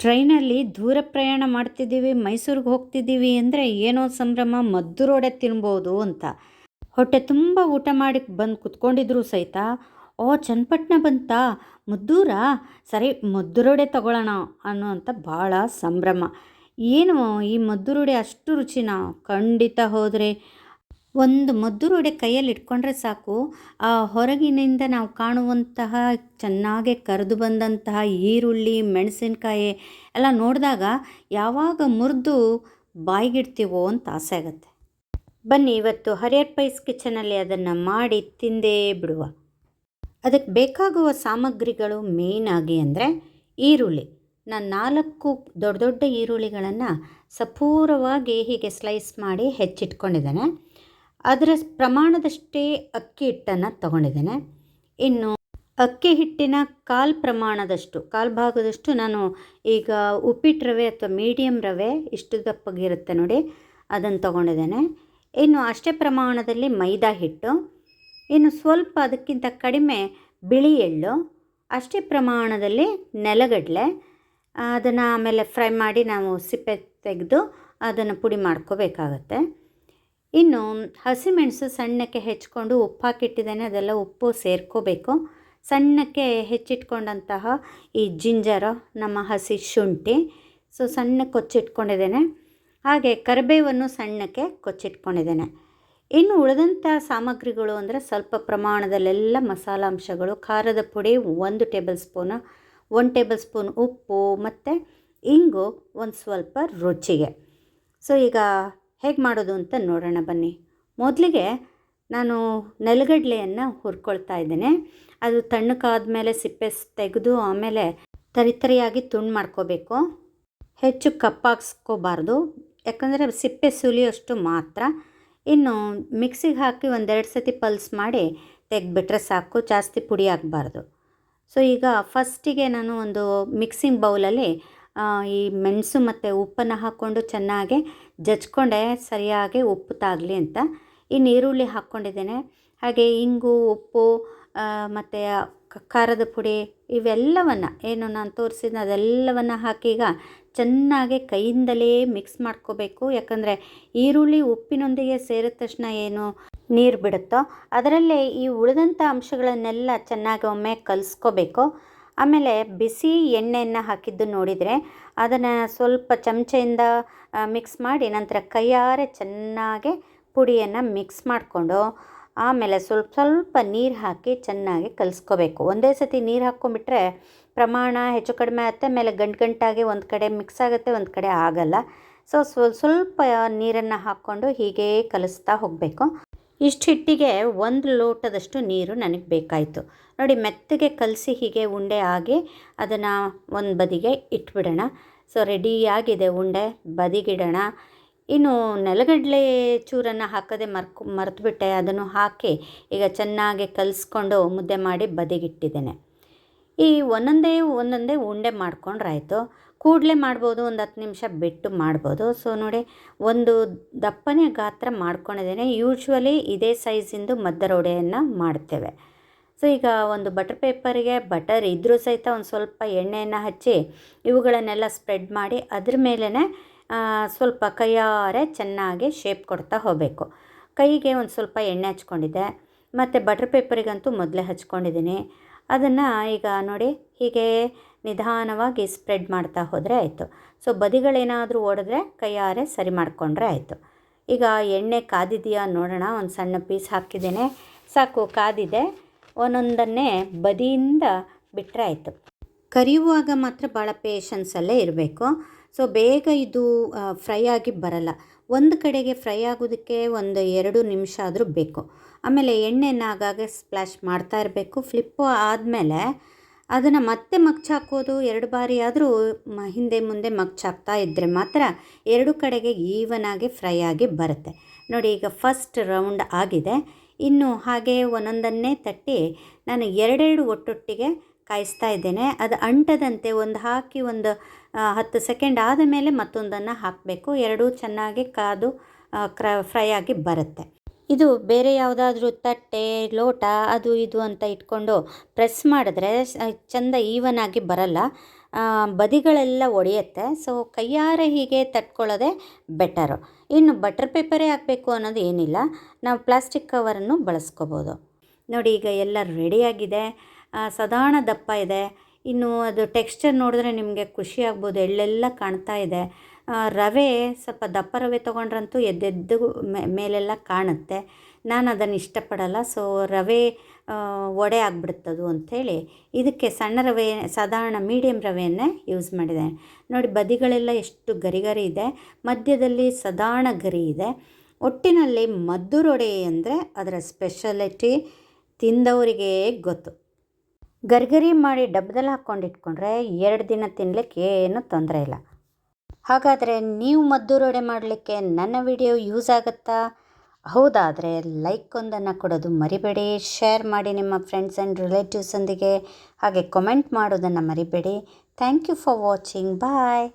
ಟ್ರೈನಲ್ಲಿ ದೂರ ಪ್ರಯಾಣ ಮಾಡ್ತಿದ್ದೀವಿ, ಮೈಸೂರಿಗೆ ಹೋಗ್ತಿದ್ದೀವಿ ಅಂದರೆ ಏನೋ ಸಂಭ್ರಮ, ಮದ್ದೂರೊಡೆ ತಿನ್ಬೋದು ಅಂತ. ಹೊಟ್ಟೆ ತುಂಬ ಊಟ ಮಾಡಿ ಬಂದು ಕುತ್ಕೊಂಡಿದ್ರು ಸಹಿತ, ಓ ಚನ್ನಪಟ್ಟಣ ಬಂತಾ, ಮದ್ದೂರಾ, ಸರಿ ಮದ್ದೂರೊಡೆ ತಗೊಳ್ಳೋಣ ಅನ್ನೋಂಥ ಭಾಳ ಸಂಭ್ರಮ. ಏನು ಈ ಮದ್ದೂರೊಡೆ ಅಷ್ಟು ರುಚಿನಾ? ಖಂಡಿತ ಹೋದರೆ ಒಂದು ಮದ್ದೂರೊಡೆ ಕೈಯಲ್ಲಿ ಇಟ್ಕೊಂಡ್ರೆ ಸಾಕು, ಆ ಹೊರಗಿನಿಂದ ನಾವು ಕಾಣುವಂತಹ ಚೆನ್ನಾಗಿ ಕರೆದು ಬಂದಂತಹ ಈರುಳ್ಳಿ, ಮೆಣಸಿನಕಾಯಿ ಎಲ್ಲ ನೋಡಿದಾಗ ಯಾವಾಗ ಮುರಿದು ಬಾಯಿಗಿಡ್ತೀವೋ ಅಂತ ಆಸೆ ಆಗುತ್ತೆ. ಬನ್ನಿ ಇವತ್ತು ಹರಿಯರ್ ಪೈಸ್ ಕಿಚನಲ್ಲಿ ಅದನ್ನು ಮಾಡಿ ತಿಂದೇ ಬಿಡುವ. ಅದಕ್ಕೆ ಬೇಕಾಗುವ ಸಾಮಗ್ರಿಗಳು ಮೇಯ್ನಾಗಿ ಅಂದರೆ ಈರುಳ್ಳಿ. ನಾನು 4 ದೊಡ್ಡ ದೊಡ್ಡ ಈರುಳ್ಳಿಗಳನ್ನು ಸಪೂರವಾಗಿ ಹೀಗೆ ಸ್ಲೈಸ್ ಮಾಡಿ ಹೆಚ್ಚಿಟ್ಕೊಂಡಿದ್ದೇನೆ. ಅದರ ಪ್ರಮಾಣದಷ್ಟೇ ಅಕ್ಕಿ ಹಿಟ್ಟನ್ನು ತಗೊಂಡಿದ್ದೇನೆ. ಇನ್ನು ಅಕ್ಕಿ ಹಿಟ್ಟಿನ ಕಾಲು ಭಾಗದಷ್ಟು ನಾನು ಈಗ ಉಪ್ಪಿಟ್ಟು ರವೆ ಅಥವಾ ಮೀಡಿಯಮ್ ರವೆ ಇಷ್ಟು ದಪ್ಪಗಿರುತ್ತೆ ನೋಡಿ, ಅದನ್ನು ತಗೊಂಡಿದ್ದೇನೆ. ಇನ್ನು ಅಷ್ಟೇ ಪ್ರಮಾಣದಲ್ಲಿ ಮೈದಾ ಹಿಟ್ಟು, ಇನ್ನು ಸ್ವಲ್ಪ ಅದಕ್ಕಿಂತ ಕಡಿಮೆ ಬಿಳಿ ಎಳ್ಳು, ಅಷ್ಟೇ ಪ್ರಮಾಣದಲ್ಲಿ ನೆಲಗಡಲೆ. ಅದನ್ನು ಆಮೇಲೆ ಫ್ರೈ ಮಾಡಿ ನಾವು ಸಿಪ್ಪೆ ತೆಗೆದು ಅದನ್ನು ಪುಡಿ ಮಾಡ್ಕೋಬೇಕಾಗತ್ತೆ. ಇನ್ನು ಹಸಿಮೆಣಸು ಸಣ್ಣಕ್ಕೆ ಹೆಚ್ಕೊಂಡು ಉಪ್ಪು ಹಾಕಿಟ್ಟಿದ್ದೇನೆ, ಅದೆಲ್ಲ ಉಪ್ಪು ಸೇರ್ಕೋಬೇಕು. ಸಣ್ಣಕ್ಕೆ ಹೆಚ್ಚಿಟ್ಕೊಂಡಂತಹ ಈ ಜಿಂಜರು, ನಮ್ಮ ಹಸಿ ಶುಂಠಿ ಸಣ್ಣಕ್ಕೆ ಕೊಚ್ಚಿಟ್ಕೊಂಡಿದ್ದೇನೆ. ಹಾಗೆ ಕರಿಬೇವನ್ನು ಸಣ್ಣಕ್ಕೆ ಕೊಚ್ಚಿಟ್ಕೊಂಡಿದ್ದೇನೆ. ಇನ್ನು ಉಳಿದಂಥ ಸಾಮಗ್ರಿಗಳು ಅಂದರೆ ಸ್ವಲ್ಪ ಪ್ರಮಾಣದಲ್ಲೆಲ್ಲ ಮಸಾಲಾಂಶಗಳು, ಖಾರದ ಪುಡಿ 1 ಟೇಬಲ್ ಸ್ಪೂನ್ ಉಪ್ಪು ಮತ್ತು ಇಂಗು ಒಂದು ಸ್ವಲ್ಪ ರುಚಿಗೆ. ಈಗ ಹೇಗೆ ಮಾಡೋದು ಅಂತ ನೋಡೋಣ ಬನ್ನಿ. ಮೊದಲಿಗೆ ನಾನು ನೆಲಗಡಲೆಯನ್ನು ಹುರ್ಕೊಳ್ತಾ ಇದ್ದೇನೆ. ಅದು ತಣ್ಣಗಾದ ಮೇಲೆ ಸಿಪ್ಪೆ ತೆಗೆದು ಆಮೇಲೆ ತರಿಯಾಗಿ ತುಂಡು ಮಾಡ್ಕೋಬೇಕು. ಹೆಚ್ಚು ಕಪ್ಪಾಗಿಸ್ಕೋಬಾರ್ದು, ಯಾಕಂದರೆ ಸಿಪ್ಪೆ ಸುಲಿಯೋಷ್ಟು ಮಾತ್ರ. ಇನ್ನು ಮಿಕ್ಸಿಗೆ ಹಾಕಿ 1-2 ಸತಿ ಪಲ್ಸ್ ಮಾಡಿ ತೆಗೆದ್ಬಿಟ್ರೆ ಸಾಕು, ಜಾಸ್ತಿ ಪುಡಿ ಆಗಬಾರ್ದು. ಈಗ ಫಸ್ಟಿಗೆ ನಾನು ಒಂದು ಮಿಕ್ಸಿಂಗ್ ಬೌಲಲ್ಲಿ ಈ ಮೆಣಸು ಮತ್ತು ಉಪ್ಪನ್ನು ಹಾಕ್ಕೊಂಡು ಚೆನ್ನಾಗಿ ಜಜ್ಕೊಂಡೆ, ಸರಿಯಾಗಿ ಉಪ್ಪು ತಾಗಲಿ ಅಂತ. ಇನ್ನು ಈರುಳ್ಳಿ ಹಾಕ್ಕೊಂಡಿದ್ದೇನೆ, ಹಾಗೆ ಇಂಗು, ಉಪ್ಪು ಮತ್ತು ಖಾರದ ಪುಡಿ ಇವೆಲ್ಲವನ್ನು ಏನು ನಾನು ತೋರಿಸಿದ ಅದೆಲ್ಲವನ್ನು ಹಾಕಿ ಈಗ ಚೆನ್ನಾಗಿ ಕೈಯಿಂದಲೇ ಮಿಕ್ಸ್ ಮಾಡ್ಕೋಬೇಕು. ಯಾಕಂದರೆ ಈರುಳ್ಳಿ ಉಪ್ಪಿನೊಂದಿಗೆ ಸೇರಿದ ತಕ್ಷಣ ಏನು ನೀರು ಬಿಡುತ್ತೋ ಅದರಲ್ಲೇ ಈ ಉಳಿದಂಥ ಅಂಶಗಳನ್ನೆಲ್ಲ ಚೆನ್ನಾಗಿ ಒಮ್ಮೆ ಕಲಿಸ್ಕೋಬೇಕು. ಆಮೇಲೆ ಬಿಸಿ ಎಣ್ಣೆಯನ್ನು ಹಾಕಿದ್ದು ನೋಡಿದರೆ ಅದನ್ನು ಸ್ವಲ್ಪ ಚಮಚೆಯಿಂದ ಮಿಕ್ಸ್ ಮಾಡಿ ನಂತರ ಕೈಯಾರೆ ಚೆನ್ನಾಗಿ ಪುಡಿಯನ್ನು ಮಿಕ್ಸ್ ಮಾಡಿಕೊಂಡು ಆಮೇಲೆ ಸ್ವಲ್ಪ ನೀರು ಹಾಕಿ ಚೆನ್ನಾಗಿ ಕಲಿಸ್ಕೋಬೇಕು. ಒಂದೇ ಸತಿ ನೀರು ಹಾಕ್ಕೊಂಬಿಟ್ರೆ ಪ್ರಮಾಣ ಹೆಚ್ಚು ಕಡಿಮೆ ಆಗುತ್ತೆ, ಆಮೇಲೆ ಗಂಟಾಗಿ ಒಂದು ಕಡೆ ಮಿಕ್ಸ್ ಆಗುತ್ತೆ, ಒಂದು ಕಡೆ ಆಗಲ್ಲ. ಸ್ವಲ್ಪ ನೀರನ್ನು ಹಾಕ್ಕೊಂಡು ಹೀಗೇ ಕಲಿಸ್ತಾ ಹೋಗಬೇಕು. ಇಷ್ಟು ಹಿಟ್ಟಿಗೆ 1 ಲೋಟದಷ್ಟು ನೀರು ನನಗೆ ಬೇಕಾಯಿತು ನೋಡಿ. ಮೆತ್ತಗೆ ಕಲಸಿ ಹೀಗೆ ಉಂಡೆ ಆಗಿ ಅದನ್ನು ಒಂದು ಬದಿಗೆ ಇಟ್ಬಿಡೋಣ. ರೆಡಿಯಾಗಿದೆ ಉಂಡೆ, ಬದಿಗಿಡೋಣ. ಇನ್ನು ನೆಲಗಡಲೆ ಚೂರನ್ನು ಹಾಕೋದೆ ಮರೆತುಬಿಟ್ಟೆ, ಅದನ್ನು ಹಾಕಿ ಈಗ ಚೆನ್ನಾಗಿ ಕಲಿಸ್ಕೊಂಡು ಮುದ್ದೆ ಮಾಡಿ ಬದಿಗಿಟ್ಟಿದ್ದೇನೆ. ಈ ಒಂದೊಂದೇ ಉಂಡೆ ಮಾಡ್ಕೊಂಡ್ರಾಯ್ತು. ಕೂಡಲೇ ಮಾಡ್ಬೋದು, ಒಂದು 10 ನಿಮಿಷ ಬಿಟ್ಟು ಮಾಡ್ಬೋದು. ನೋಡಿ, ಒಂದು ದಪ್ಪನೆ ಗಾತ್ರ ಮಾಡ್ಕೊಂಡಿದ್ದೇನೆ. ಯೂಶ್ವಲಿ ಇದೇ ಸೈಜಿಂದು ಮದ್ದರೊಡೆಯನ್ನು ಮಾಡ್ತೇವೆ. ಈಗ ಒಂದು ಬಟರ್ ಪೇಪರಿಗೆ ಬಟರ್ ಇದ್ದರೂ ಸಹಿತ ಒಂದು ಸ್ವಲ್ಪ ಎಣ್ಣೆಯನ್ನು ಹಚ್ಚಿ ಇವುಗಳನ್ನೆಲ್ಲ ಸ್ಪ್ರೆಡ್ ಮಾಡಿ ಅದ್ರ ಮೇಲೇ ಸ್ವಲ್ಪ ಕೈಯಾರೆ ಚೆನ್ನಾಗಿ ಶೇಪ್ ಕೊಡ್ತಾ ಹೋಗಬೇಕು. ಕೈಗೆ ಒಂದು ಸ್ವಲ್ಪ ಎಣ್ಣೆ ಹಚ್ಕೊಂಡಿದ್ದೆ ಮತ್ತು ಬಟರ್ ಪೇಪರಿಗಂತೂ ಮೊದಲೇ ಹಚ್ಕೊಂಡಿದ್ದೀನಿ. ಅದನ್ನು ಈಗ ನೋಡಿ ಹೀಗೆ ನಿಧಾನವಾಗಿ ಸ್ಪ್ರೆಡ್ ಮಾಡ್ತಾ ಹೋದರೆ ಆಯಿತು. ಬದಿಗಳೇನಾದರೂ ಒಡೆದ್ರೆ ಕೈಯಾರೆ ಸರಿ ಮಾಡಿಕೊಂಡ್ರೆ ಆಯಿತು. ಈಗ ಎಣ್ಣೆ ಕಾದಿದೆಯಾ ನೋಡೋಣ. ಒಂದು ಸಣ್ಣ ಪೀಸ್ ಹಾಕಿದ್ದೇನೆ, ಸಾಕು, ಕಾದಿದೆ. ಒಂದೊಂದನ್ನೇ ಬದಿಯಿಂದ ಬಿಟ್ಟರೆ ಆಯಿತು. ಕರಿಯುವಾಗ ಮಾತ್ರ ಭಾಳ ಪೇಷನ್ಸಲ್ಲೇ ಇರಬೇಕು. ಬೇಗ ಇದು ಫ್ರೈ ಆಗಿ ಬರಲ್ಲ. ಒಂದು ಕಡೆಗೆ ಫ್ರೈ ಆಗೋದಕ್ಕೆ 1-2 ನಿಮಿಷ ಆದರೂ ಬೇಕು. ಆಮೇಲೆ ಎಣ್ಣೆನ ಆಗಾಗ ಸ್ಪ್ಲ್ಯಾಶ್ ಮಾಡ್ತಾ ಇರಬೇಕು. ಫ್ಲಿಪ್ಪು ಆದಮೇಲೆ ಅದನ್ನು ಮತ್ತೆ ಮಗ್ಚಾಕೋದು 2 ಬಾರಿ ಆದರೂ ಹಿಂದೆ ಮುಂದೆ ಮಗ್ಚಾಕ್ತಾ ಇದ್ದರೆ ಮಾತ್ರ 2 ಕಡೆಗೆ ಈವನಾಗಿ ಫ್ರೈ ಆಗಿ ಬರುತ್ತೆ ನೋಡಿ. ಈಗ ಫಸ್ಟ್ ರೌಂಡ್ ಆಗಿದೆ. ಇನ್ನು ಹಾಗೆ ಒಂದೊಂದನ್ನೇ ತಟ್ಟಿ ನಾನು 2 ಒಟ್ಟೊಟ್ಟಿಗೆ ಕಾಯಿಸ್ತಾ ಇದ್ದೇನೆ. ಅದು ಅಂಟದಂತೆ ಒಂದು ಹಾಕಿ ಒಂದು 10 ಸೆಕೆಂಡ್ ಆದ ಮೇಲೆ ಮತ್ತೊಂದನ್ನು ಹಾಕಬೇಕು. ಎರಡೂ ಚೆನ್ನಾಗಿ ಕಾದು ಫ್ರೈ ಆಗಿ ಬರುತ್ತೆ. ಇದು ಬೇರೆ ಯಾವುದಾದ್ರೂ ತಟ್ಟೆ, ಲೋಟ ಅದು ಇದು ಅಂತ ಇಟ್ಕೊಂಡು ಪ್ರೆಸ್ ಮಾಡಿದ್ರೆ ಚೆಂದ ಈವನ್ ಆಗಿ ಬರಲ್ಲ. ಬದಿಗಳೆಲ್ಲ ಒಡೆಯುತ್ತೆ. ಸೊ ಕೈಯಾರೆ ಹೀಗೆ ತಟ್ಕೊಳ್ಳೋದೇ ಬೆಟರು. ಇನ್ನು ಬಟರ್ ಪೇಪರೇ ಹಾಕಬೇಕು ಅನ್ನೋದು ಏನಿಲ್ಲ, ನಾವು ಪ್ಲಾಸ್ಟಿಕ್ ಕವರನ್ನು ಬಳಸ್ಕೋಬೋದು. ನೋಡಿ ಈಗ ಎಲ್ಲ ರೆಡಿಯಾಗಿದೆ. ಸಾಧಾರಣ ದಪ್ಪ ಇದೆ. ಇನ್ನು ಅದು ಟೆಕ್ಸ್ಚರ್ ನೋಡಿದ್ರೆ ನಿಮಗೆ ಖುಷಿ ಆಗ್ಬೋದು, ಎಳ್ಳೆಲ್ಲ ಕಾಣ್ತಾ ಇದೆ. ರವೆ ಸ್ವಲ್ಪ ದಪ್ಪ ರವೆ ತೊಗೊಂಡ್ರಂತೂ ಎದ್ದೆದ್ದು ಮೇಲೆಲ್ಲ ಕಾಣುತ್ತೆ. ನಾನು ಅದನ್ನು ಇಷ್ಟಪಡಲ್ಲ. ಸೊ ರವೆ ವಡೆ ಆಗಿಬಿಡುತ್ತದು ಅಂಥೇಳಿ ಇದಕ್ಕೆ ಸಣ್ಣ ರವೆ, ಸಾಧಾರಣ ಮೀಡಿಯಮ್ ರವೆಯನ್ನೇ ಯೂಸ್ ಮಾಡಿದೆ. ನೋಡಿ ಬದಿಗಳೆಲ್ಲ ಎಷ್ಟು ಗರಿ ಗರಿ ಇದೆ, ಮಧ್ಯದಲ್ಲಿ ಸಾಧಾರಣ ಗರಿ ಇದೆ. ಒಟ್ಟಿನಲ್ಲಿ ಮದ್ದೂರೊಡೆ ಅಂದರೆ ಅದರ ಸ್ಪೆಷಾಲಿಟಿ ತಿಂದವರಿಗೆ ಗೊತ್ತು. ಗರಿಗರಿ ಮಾಡಿ ಡಬ್ಬದಲ್ಲಿ ಹಾಕ್ಕೊಂಡಿಟ್ಕೊಂಡ್ರೆ 2 ದಿನ ತಿನ್ನಲಿಕ್ಕೆ ಏನೂ ತೊಂದರೆ ಇಲ್ಲ. ಹಾಗಾದರೆ ನೀವು ಮದ್ದೂರೊಡೆ ಮಾಡಲಿಕ್ಕೆ ನನ್ನ ವಿಡಿಯೋ ಯೂಸ್ ಆಗುತ್ತಾ? ಹೌದಾದರೆ ಲೈಕ್ ಒಂದನ್ನು ಕೊಡೋದು ಮರಿಬೇಡಿ. ಶೇರ್ ಮಾಡಿ ನಿಮ್ಮ ಫ್ರೆಂಡ್ಸ್ ಆ್ಯಂಡ್ ರಿಲೇಟಿವ್ಸೊಂದಿಗೆ. ಹಾಗೆ ಕಮೆಂಟ್ ಮಾಡೋದನ್ನು ಮರಿಬೇಡಿ. Thank you for watching. Bye.